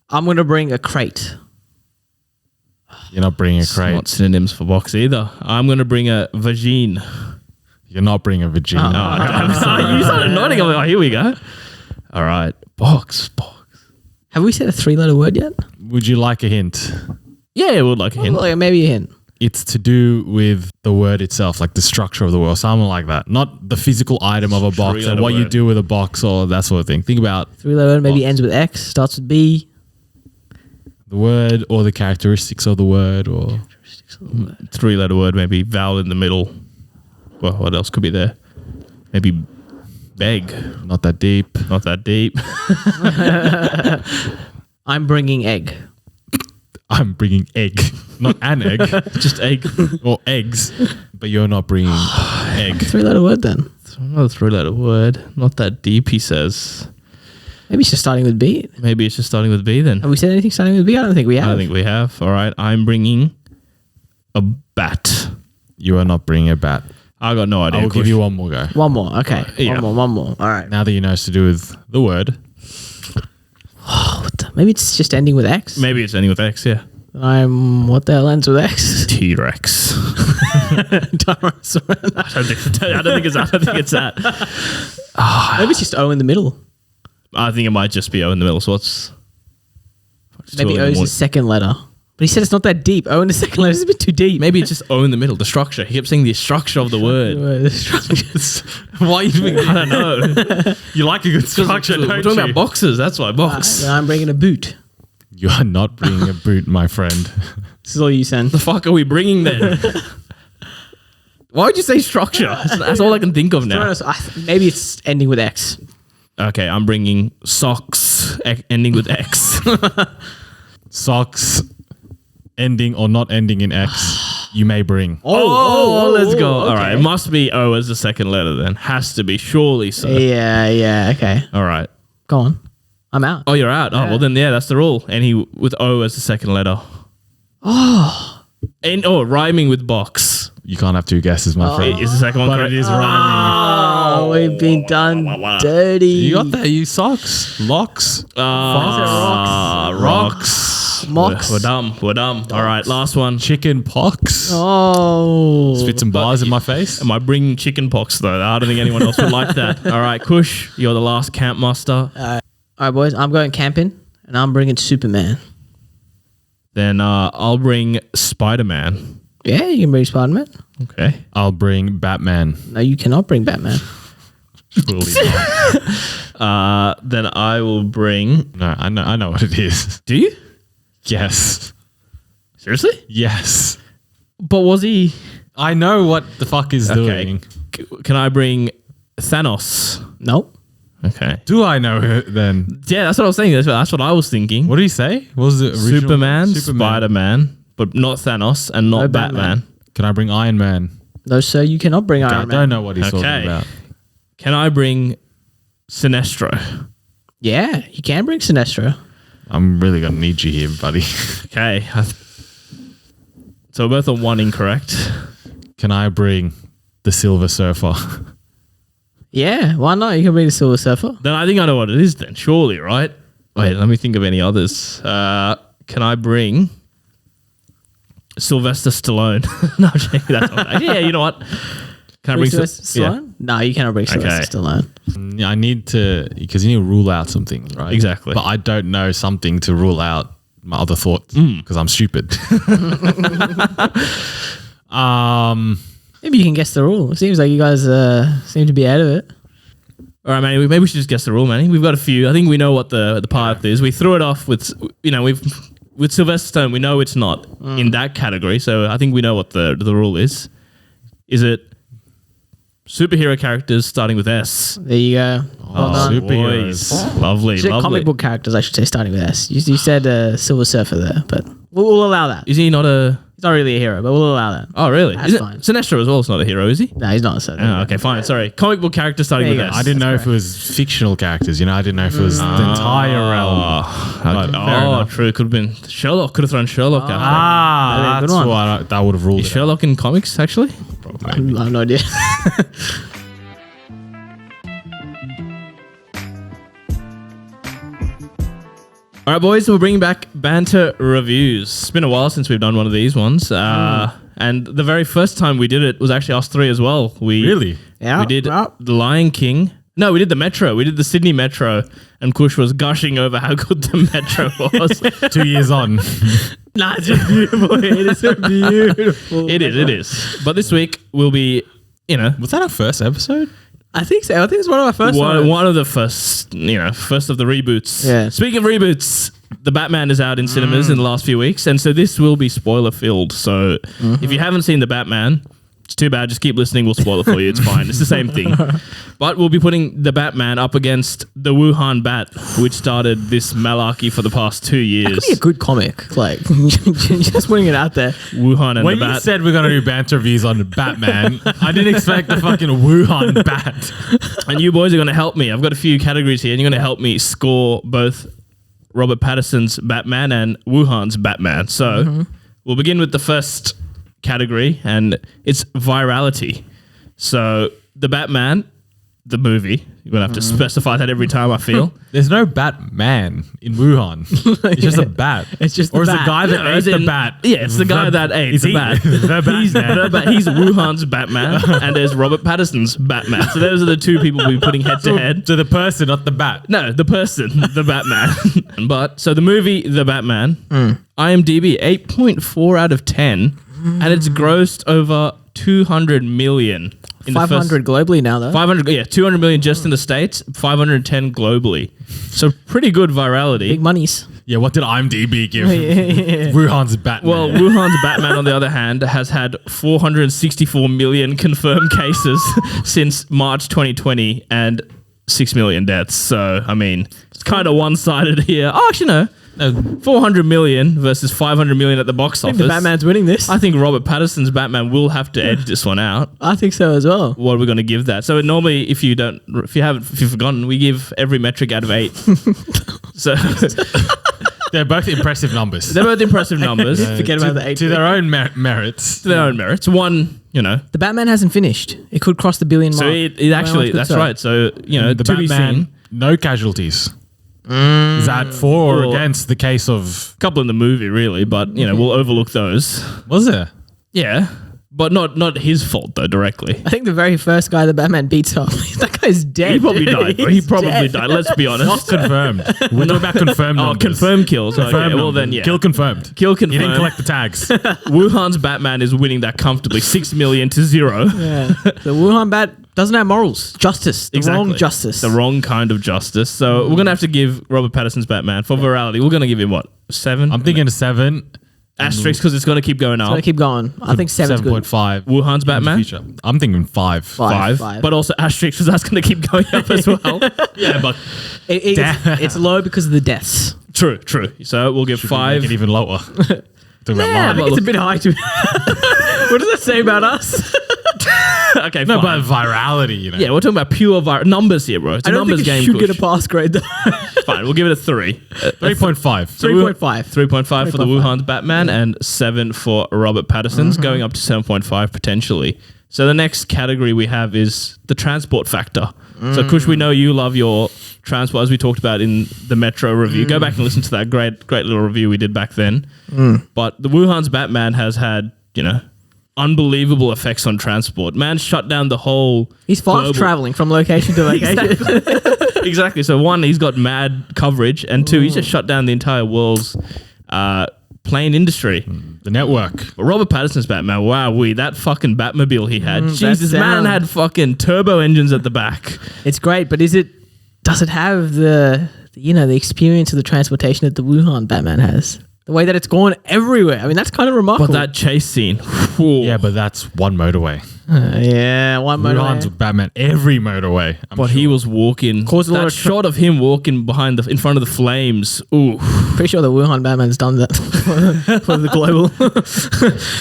I'm gonna bring a crate. You're not bringing a It's crate. not synonyms for box either. I'm going to bring a vagine. You're not bringing a vagina. You started nodding. I'm like, oh, here we go. All right. Box. Have we said a 3-letter word yet? Would you like a hint? Yeah, I would like a hint. Like maybe a hint. It's to do with the word itself, like the structure of the word, something like that. Not the physical item of a box and Three-letter what you word. do with a box or that sort of thing. Think about 3-letter word maybe Box. ends with X, starts with B. the word or the characteristics of the word or 3-letter word, maybe vowel in the middle. Well, what else could be there? Maybe beg. not that deep. Not that deep. I'm bringing egg. I'm bringing egg, not an egg, Just egg. or eggs, but you're not bringing egg. 3-letter word then. It's another 3-letter word. Not that deep, he says. Maybe it's just starting with B. Maybe it's just starting with B then. Have we said anything starting with B? I don't think we have. I don't think we have. All right. I'm bringing a bat. You are not bringing a bat. I got no idea. I will give Kush. you one more go. One more. Okay. Yeah. One more. All right. Now that you know it's to do with the word, Maybe it's just ending with X. Maybe it's ending with X, yeah. What the hell ends with X? T-Rex. Dinosaur. I don't think it's that. Maybe it's just O in the middle. I think it might just be O in the middle. So what's Maybe O is the second letter. But he said it's not that deep. O in the second letter is a bit too deep. Maybe it's just O in the middle. The structure. He kept saying the structure of the word. why are you doing I don't know. You like a good structure, We're don't talking you? about boxes. That's why box. Then I'm bringing a boot. You are not bringing a boot, my friend. This is all you send. The fuck are we bringing then? Why would you say structure? That's all I can think of now. Maybe it's ending with X. Okay, I'm bringing socks ending with X. Socks ending or not ending in X, you may bring. Oh, let's go. okay. All right, it must be O as the second letter then. Has to be, surely so. Yeah. Okay. All right. Go on. I'm out. Oh, you're out. Oh, well then, yeah, that's the rule. And he with O as the second letter. And rhyming with box You can't have two guesses, my friend. is the second one But correct? it is rhyming. Oh, we've been done dirty. You got that? You socks? Locks? Rocks. Mocks. We're dumb. All right, last one. Chicken pox? Oh. Spit some bars in my face? Am I bringing chicken pox though? I don't think anyone else would like that. All right, Kush, you're the last camp master. All right, boys. I'm going camping, and I'm bringing Superman. Then I'll bring Spider-Man. Yeah, you can bring Spider-Man. Okay. I'll bring Batman. No, you cannot bring Batman. Surely not. Then I will bring. No, I know what it is. Do you? Yes. Seriously? Yes. But was he? I know what the fuck is doing. Can I bring Thanos? Nope. Okay. Do I know it then? Yeah, that's what I was saying. That's what I was thinking. What did he say? What was the original? Superman, Spider-Man, but not Thanos and not No Batman. Batman. Can I bring Iron Man? No, sir, you cannot bring I Iron Man. don't know what he's talking Okay. about. Can I bring Sinestro? Yeah, you can bring Sinestro. I'm really going to need you here, buddy. Okay. So we're both on one incorrect. Can I bring the Silver Surfer? Yeah, why not? You can bring the Silver Surfer. Then I think I know what it is then, surely, right? Wait, let me think of any others. Can I bring Sylvester Stallone? No, I'm joking. That's not Yeah, you know what? Can I bring Sylvester Stallone? No, you cannot bring Sylvester Stallone. Yeah, I need to, because you need to rule out some things, right? Exactly. But I don't know something to rule out my other thoughts because I'm stupid. Maybe you can guess the rule. It seems like you guys seem to be out of it. All right, Manny, maybe we should just guess the rule, Manny. We've got a few. I think we know what the path is. We threw it off with, with Sylvester Stone. We know it's not in that category, so I think we know what the rule is. Is it superhero characters starting with S? There you go. Well done. Superheroes. Lovely, lovely. Comic book characters, I should say, starting with S. You said Silver Surfer there, but we'll allow that. Is he not a... He's not really a hero, but we'll allow that. Oh, really? That's fine. Sinestro as well is not a hero, is he? No, he's not. So Oh, okay, fine. Sorry. Comic book character starting There with you S. go. I didn't know if it was fictional characters. I didn't know if it was the entire realm. But fair enough. True. Could have been Sherlock. Could have thrown Sherlock out. Ah, Good that's one. why that would have ruled Is it out. Sherlock in comics, actually? I have no idea. All right, boys, we're bringing back Banter Reviews. It's been a while since we've done one of these ones. And the very first time we did it was actually us three as well. Really? Yeah. We did yeah. The Lion King. No, we did the Metro. We did the Sydney Metro. And Kush was gushing over how good the Metro was. 2 years on. Nah, it's just beautiful. It is so beautiful. It is. But this week we'll be, Was that our first episode? I think so. I think it's one of our first ones. one of the first of the reboots. Yeah. Speaking of reboots, the Batman is out in cinemas in the last few weeks, and so this will be spoiler filled. So if you haven't seen the Batman, it's too bad. Just keep listening. We'll spoil it for you. It's fine. It's the same thing. But we'll be putting the Batman up against the Wuhan Bat, which started this malarkey for the past 2 years. It could be a good comic. Like, just putting it out there. Wuhan and When the you Bat. said we're going to do banter reviews on Batman, I didn't expect the fucking Wuhan Bat. And you boys are going to help me. I've got a few categories here, and you're going to help me score both Robert Pattison's Batman and Wuhan's Batman. So we'll begin with the first category, and it's virality. So the Batman, the movie, you're going to have to specify that every time, I feel. There's no Batman in Wuhan. It's just a bat. It's just or the is bat. the guy that ate As the in- bat? Yeah, it's the guy that ate Is the he bat. the Batman? He's Wuhan's Batman, and there's Robert Pattison's Batman. So those are the two people we'll be putting head to head. To the person, not the bat. No, the person, the Batman. But so the movie, The Batman, IMDb 8.4 out of 10, and it's grossed over 200 million. In the 500 globally now, though. 200 million just in the States, 510 globally. So pretty good virality. Big monies. Yeah, what did IMDb give Yeah. Wuhan's Batman? Well, Wuhan's Batman, on the other hand, has had 464 million confirmed cases since March 2020 and 6 million deaths. So, I mean, it's kind of one-sided here. Oh, actually, no. 400 million versus 500 million at the box I office. think the Batman's winning this. I think Robert Pattison's Batman will have to edge this one out. I think so as well. What are we going to give that? So normally, if you've forgotten, we give every metric out of 8. So they're both impressive numbers. they're both impressive numbers. Forget about the 8. To their own merits. To their own merits. One, The Batman hasn't finished. It could cross the billion mark. so it actually, that's right. So, The to be Batman, seen. no casualties. Is that for or Well, against the case of... Couple in the movie, really, but we'll overlook those. Was there? Yeah, but not his fault though directly. I think the very first guy the Batman beats up, that guy's dead. He probably died. Bro. He He's probably dead. died. Let's be honest. Not confirmed. We're talking about confirmed Oh, numbers. confirmed kills. Okay, Confirmed well numbers. then, yeah. Kill confirmed. Kill He didn't confirmed. collect the tags. Wuhan's Batman is winning that comfortably, 6 million to 0. Yeah. The Wuhan Bat doesn't have morals. Justice. The wrong justice. The wrong kind of justice. So we're gonna have to give Robert Pattison's Batman for virality. We're gonna give him what, 7? I'm thinking a 7. Asterisk because it's gonna keep going up. Gotta keep going. I think 7's good. 7.5. Wuhan's Batman. Future. I'm thinking 5. Five. But also asterisk because that's gonna keep going up as well. Yeah, but It's low because of the deaths. true. So we'll give 5. Make it even lower. Talking about Yeah, I mine. think it's a bit high too. What does that say about us? Okay, No, fine. but virality, Yeah, we're talking about pure numbers here, bro. It's I a don't numbers think it game. should get a Kush. pass grade though. Fine, we'll give it a 3. 3.5. 3.5. 3.5 for the 3.5. Wuhan's Batman and 7 for Robert Pattison's, going up to 7.5 potentially. So the next category we have is the transport factor. So Kush, we know you love your transport, as we talked about in the Metro review. Go back and listen to that great little review we did back then. But the Wuhan's Batman has had, unbelievable effects on transport. Man shut down the whole... He's fast traveling from location to location. Exactly. So 1, he's got mad coverage, and 2, he's just shut down the entire world's plane industry. The network. But Robert Pattison's Batman, that fucking Batmobile he had. Jesus, that man sound. had fucking turbo engines at the back. It's great, but does it have the experience of the transportation that the Wuhan Batman has? The way that it's gone everywhere. I mean, that's kind of remarkable. But that chase scene. whew. Yeah, but that's one motorway. One Wuhan's motorway. Batman every motorway. But he was walking. Caused a lot That of shot of him walking in front of the flames. Ooh. Pretty sure the Wuhan Batman's done that for the global.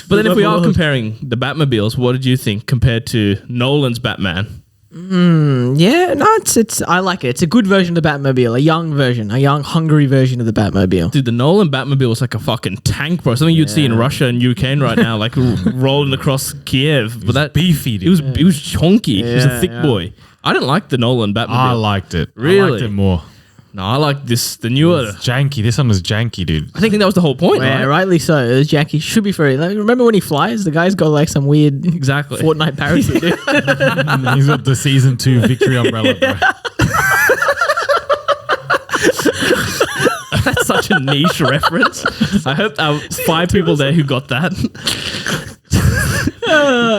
But then if we are comparing the Batmobiles, what did you think compared to Nolan's Batman? Yeah, no, it's. I like it. It's a good version of the Batmobile, a young, hungry version of the Batmobile. Dude, the Nolan Batmobile was like a fucking tank, bro. Something you'd see in Russia and Ukraine right now, like rolling across Kiev. But that beefy, dude. It was chonky. He was a thick yeah. boy. I didn't like the Nolan Batmobile. I liked it. I Really? liked it more. No, I like the newer. It's janky. This one was janky, dude. I think that was the whole point, Yeah, right? rightly so. It was Jackie. Should be free. Like, remember when he flies? The guy's got like some weird Exactly. Fortnite parachute. Dude. He's got the season 2 victory umbrella, bro. That's such a niche reference. I hope there were 5 people there who got that.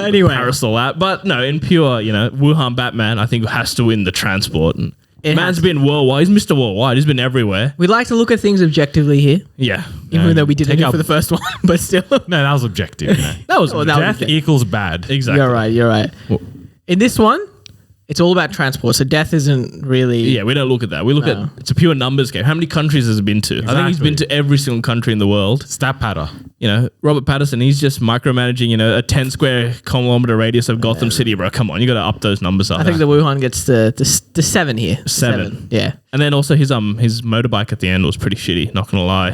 Anyway, Parasol out. But no, in pure, Wuhan Batman, I think has to win the transport. And It man's has been worldwide. He's Mr. Worldwide. He's been everywhere. we like to look at things objectively here, Yeah. even though we didn't take do it our- for the first one, but still. No, that was objective. No. That was Oh, that was Death objective. equals bad. exactly. You're right. In this one, it's all about transport. So death isn't really. Yeah, we don't look at that. We look No. at it's a pure numbers game. How many countries has he been to? I think he's Exactly. been to every single country in the world. Stat patter. Robert Pattison, he's just micromanaging, a 10 square kilometer radius of Gotham City, bro. Come on, you got to up those numbers up. I think the Wuhan gets the 7 here. Seven. Yeah. And then also his motorbike at the end was pretty shitty, not gonna lie.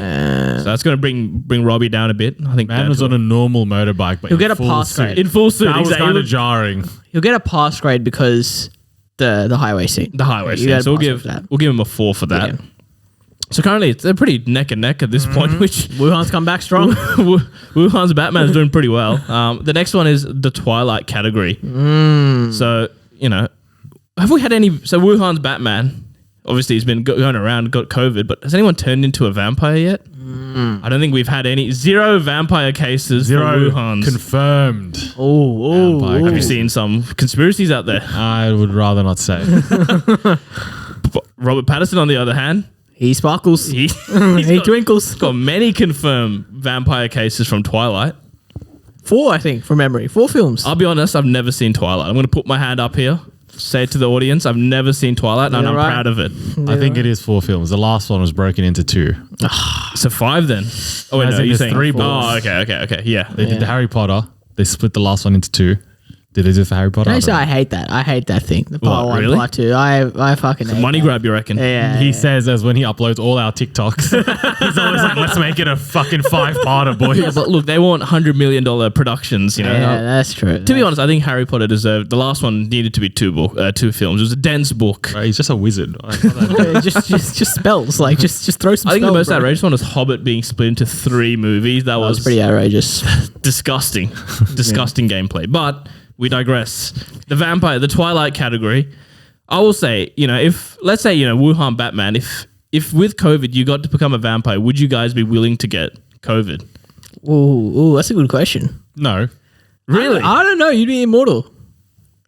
So that's gonna bring Robbie down a bit. I think Man was on a normal motorbike, but He'll in get a full pass suit. grade. in full suit. That was exactly. kind of jarring. He'll get a pass grade because the highway scene. The highway You scene. gotta So pass for that. we'll give him a 4 for that. Yeah. So currently they're pretty neck and neck at this point, which Wuhan's come back strong. Wuhan's Batman's doing pretty well. The next one is the Twilight category. So, have we had any... So Wuhan's Batman, obviously he's been going around, got COVID, but has anyone turned into a vampire yet? I don't think we've had zero vampire cases for Zero Wuhan's. confirmed. Oh. Have you seen some conspiracies out there? I would rather not say. Robert Pattison, on the other hand, He sparkles. he He twinkles. got many confirmed vampire cases from Twilight. 4, I think, from memory. 4 films. I'll be honest, I've never seen Twilight. I'm going to put my hand up here, say it to the audience, I've never seen Twilight, and Yeah, I'm right. proud of it. I think it is 4 films. The last one was broken into 2. So 5 then. Oh wait, As no, in you're there's saying 3 Oh, books. okay. Yeah. They did the Harry Potter. They split the last one into 2. Did they do it for Harry Potter? I I say don't know. I hate that. I hate that thing. The part What, 1, really? part 2. I fucking hate Money that. grab, you reckon? Yeah. He says as when he uploads all our TikToks, he's always like, let's make it a fucking 5-parter, boys. Yeah, but look, they want $100 million productions, Yeah, that's true. To be honest, I think Harry Potter deserved... The last one needed to be 2 films. It was a dense book. Bro, he's just a wizard. just spells. Like, just throw some I think the spells, most bro. outrageous one was Hobbit being split into 3 movies. That That was was pretty outrageous. disgusting. Disgusting gameplay. But we digress. The Twilight category, I will say, if, let's say, Wuhan Batman, if with COVID you got to become a vampire, would you guys be willing to get COVID? Ooh, that's a good question. No. Really? I don't know. You'd be immortal.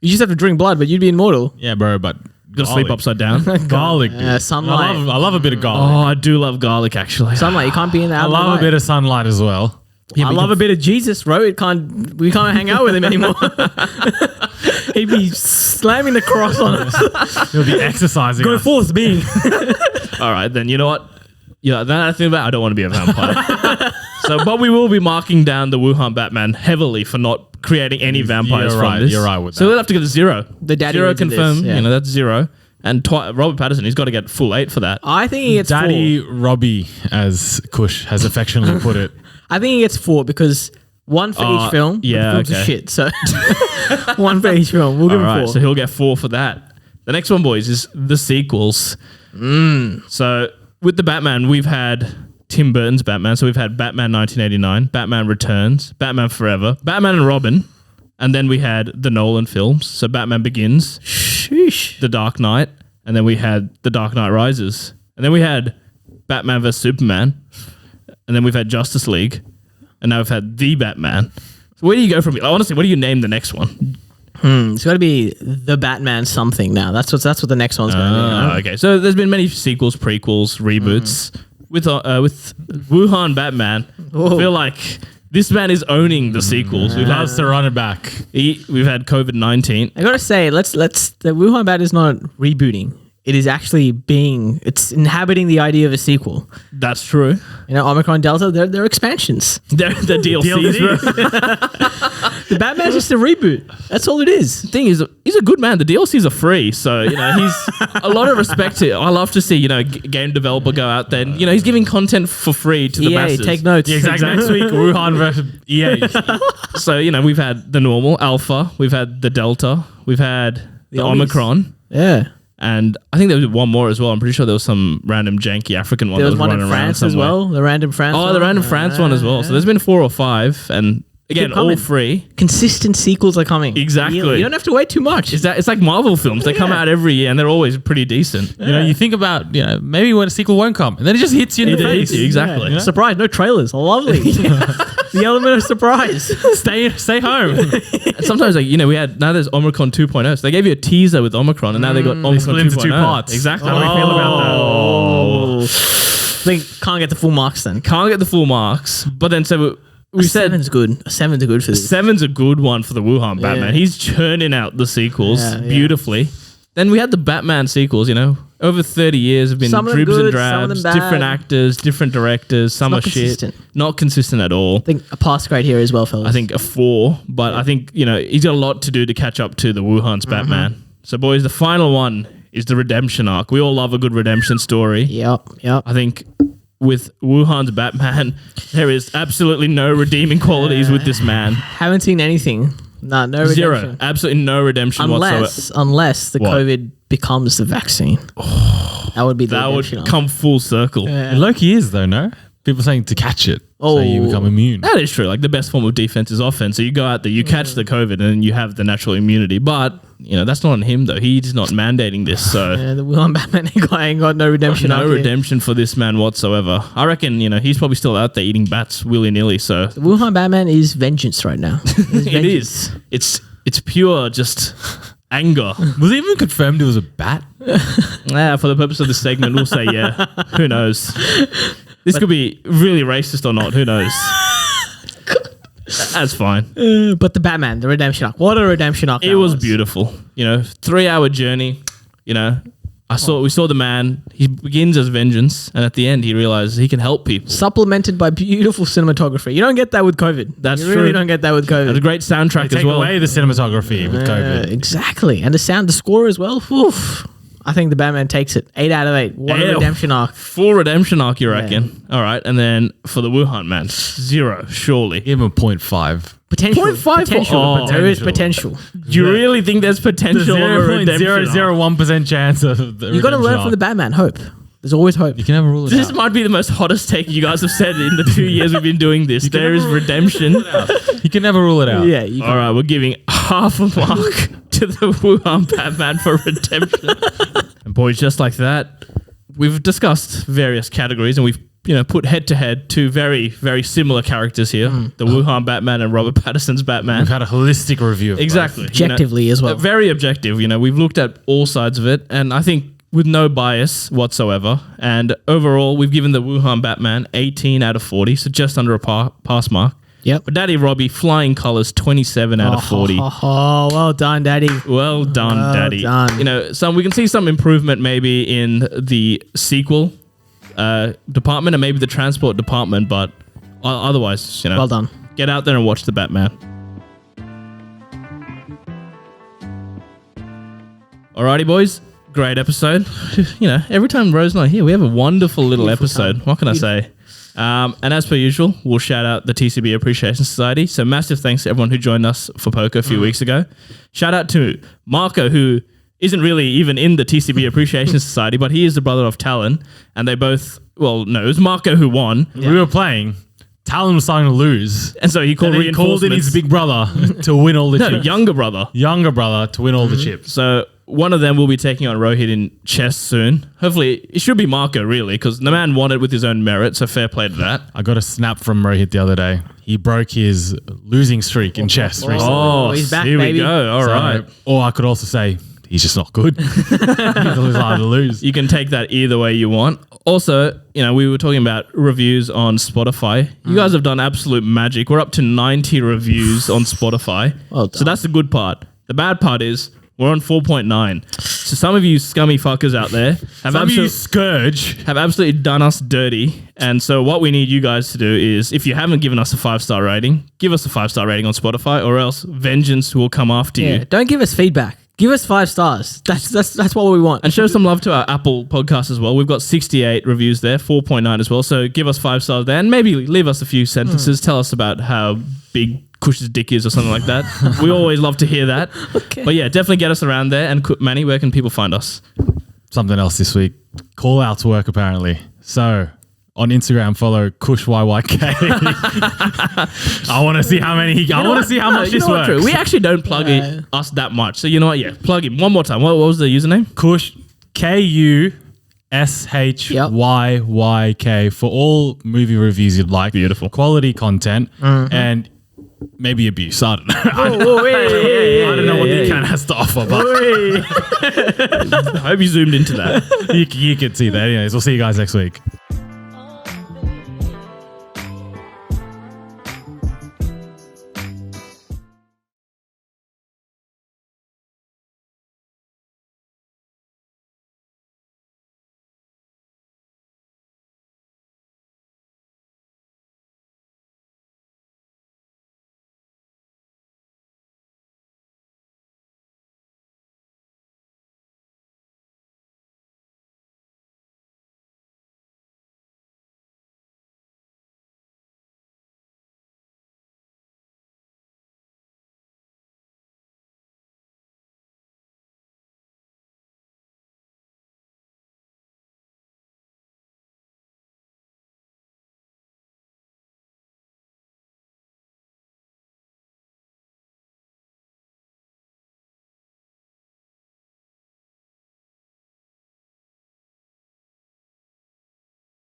You just have to drink blood, but you'd be immortal. Yeah, bro, but Just sleep upside down? Garlic, dude. Sunlight. I love a bit of Oh, garlic. I do love garlic, actually. Sunlight. You can't be in the I love a bit of sunlight as well. Yeah, I but love you a bit of Jesus, bro. We can't hang out with him anymore. He'd be slamming the cross on us. He'll be exercising. Go us. forth, being. All right, then you know what? Then I think about I don't want to be a vampire. But we will be marking down the Wuhan Batman heavily for not creating any vampires You're from right, this. you're right with So that. we'll have to get a 0. The daddy 0 wins in this, confirmed. yeah. That's 0. And Robert Pattison, he's got to get full 8 for that. I think he gets Daddy 4. Robbie, as Kush has affectionately put it. I think he gets 4 because 1 for each film. but yeah, the films are okay. shit. So 1 for each film. We'll give All him right, 4. so he'll get 4 for that. The next one, boys, is the sequels. So with the Batman, we've had Tim Burton's Batman. So we've had Batman 1989, Batman Returns, Batman Forever, Batman and Robin. And then we had the Nolan films. So Batman Begins, Sheesh. The Dark Knight, and then we had The Dark Knight Rises. And then we had Batman vs. Superman. and then we've had Justice League, and now we've had the Batman. So where do you go from here? Honestly, what do you name the next one? It's got to be the Batman something now. That's what the next one's going to be. You know? Okay, so there's been many sequels, prequels, reboots. With Wuhan Batman, I feel like this man is owning the sequels. He loves to run it back. We've had COVID-19. I gotta say, the Wuhan Bat is not rebooting. It is actually it's inhabiting the idea of a sequel. That's true. You know, Omicron, Delta, they're expansions. They're the DLCs, bro. The Batman's just a reboot. That's all it is. The thing is, he's a good man. The DLCs are free, so you know he's a lot of respect to. I love to see game developer go out there. And, he's giving content for free to the masses. Take notes. Yeah, exactly. Next week, Wuhan versus EA. So we've had the normal Alpha, we've had the Delta, we've had the Omicron. Yeah. And I think there was one more as well. I'm pretty sure there was some random janky African one. There was one running in France around as well. The random France. Oh, the random France one as well. So there's been 4 or 5, and again, all free. Consistent sequels are coming. Exactly. You don't have to wait too much. It's like Marvel films. They come out every year, and they're always pretty decent. You think about maybe when a sequel won't come, and then it just hits you in the face. Exactly. Yeah. Surprise! No trailers. Lovely. The element of surprise. Stay home. Sometimes now there's Omicron 2.0. So they gave you a teaser with Omicron, and now they got Omicron split into 2.0. 2 parts. Exactly. How do we feel about that? I think can't get the full marks then. Can't get the full marks, but then we said seven's good. A 7's good for this. 7's a good one for the Wuhan Batman. He's churning out the sequels beautifully. Then we had the Batman sequels, over 30 years have been some dribs good, and drabs, different actors, different directors, some are consistent. shit. Not consistent at all. I think a pass grade here as well, fellas. I think a 4, but I think, he's got a lot to do to catch up to the Wuhan's Batman. So boys, the final one is the redemption arc. We all love a good redemption story. Yep. I think with Wuhan's Batman, there is absolutely no redeeming qualities with this man. Haven't seen anything. No redemption. Zero. Absolutely no redemption whatsoever. Unless the COVID becomes the vaccine. That would be the That would redemption arc. come full circle. It low-key is, though, no? People saying to catch it, so you become immune. That is true. Like the best form of defense is offense. So you go out there, you catch the COVID, and then you have the natural immunity. But that's not on him though. He's not mandating this. So the Wuhan Batman ain't got no redemption. No redemption for this man whatsoever. I reckon he's probably still out there eating bats willy nilly. So The Wuhan Batman is vengeance right now. it is. It's pure just anger. Was it even confirmed it was a bat? For the purpose of this segment, we'll say yeah. Who knows? This could be really racist or not. Who knows? That's fine. But the Batman, the redemption arc. What a redemption arc. It was beautiful. 3-hour journey. We saw the man. He begins as vengeance, and at the end, he realizes he can help people. Supplemented by beautiful cinematography. You don't get that with COVID. That's you really true. don't get that with COVID. And a great soundtrack Take as well. away the cinematography with COVID. Exactly. And the score as well. Oof. I think the Batman takes it. 8 out of 8. What a redemption arc. Full redemption arc, you reckon? All right. And then for the Wuhan man, 0, surely. Give him a 0.5. Potential. 0.5 Potential. for- There is potential. Do you really think there's potential of a redemption arc? 0.001% chance of the You got to learn from the Batman. Hope. There's always hope. You can never rule it This out. might be the most hottest take you guys have said in the 2 years we've been doing this. There is redemption. You can never rule it out. Yeah. You All right, we're giving half a mark to the Wuhan Batman for redemption. And boys, just like that, we've discussed various categories and we've put head to head 2 very, very similar characters here. The Wuhan Batman and Robert Pattison's Batman. We've had a holistic review of Exactly. objectively as well. Very objective. We've looked at all sides of it, and I think with no bias whatsoever. And overall, we've given the Wuhan Batman 18 out of 40, so just under a pass mark. Yep. But Daddy Robbie, flying colours, 27 out of 40. Oh, well done, Daddy. Well done, Daddy. done. We can see some improvement maybe in the sequel department and maybe the transport department, but otherwise, Well done. get out there and watch the Batman. Alrighty, boys. Great episode. Every time Rose and I are here, we have a wonderful little episode. What can I say? And as per usual, we'll shout out the TCB Appreciation Society. So massive thanks to everyone who joined us for poker a few weeks ago. Shout out to Marco, who isn't really even in the TCB Appreciation Society, but he is the brother of Talon. And they both, it was Marco who won. We were playing. Talon was starting to lose. And so he called And he called in reinforcements. his big brother to win all the chips. younger brother. Younger brother to win all the chips. So one of them will be taking on Rohit in chess soon. Hopefully, it should be Marco, really, because the man won it with his own merit, so fair play to that. I got a snap from Rohit the other day. He broke his losing streak in chess recently. Oh, he's back, here baby. we go. All right. Or I could also say he's just not good. He's hard to lose. You can take that either way you want. Also, we were talking about reviews on Spotify. You guys have done absolute magic. We're up to 90 reviews on Spotify. Well done. So that's the good part. The bad part is we're on 4.9. So some of you scummy fuckers out there have absolutely done us dirty. And so what we need you guys to do is, if you haven't given us a 5-star rating, give us a 5-star rating on Spotify, or else vengeance will come after you. Don't give us feedback. Give us 5 stars. That's what we want. And show some love to our Apple podcast as well. We've got 68 reviews there, 4.9 as well. So give us 5 stars there, and maybe leave us a few sentences. Tell us about how big Kush's dick is or something like that. We always love to hear that. Okay. But yeah, definitely get us around there. And Manny, where can people find us? Something else this week. Call out to work, apparently. So on Instagram, follow Kush YYK. I want to see how many. I want to see how much this works. True. We actually don't plug us that much. So you know what? Yeah, plug him one more time. What was the username? Kush KUSHYYK for all movie reviews you'd like. Beautiful. Quality content and maybe abuse. I don't know. I don't know what the account has to offer, but I hope you zoomed into that. you can see that. Anyways, we'll see you guys next week.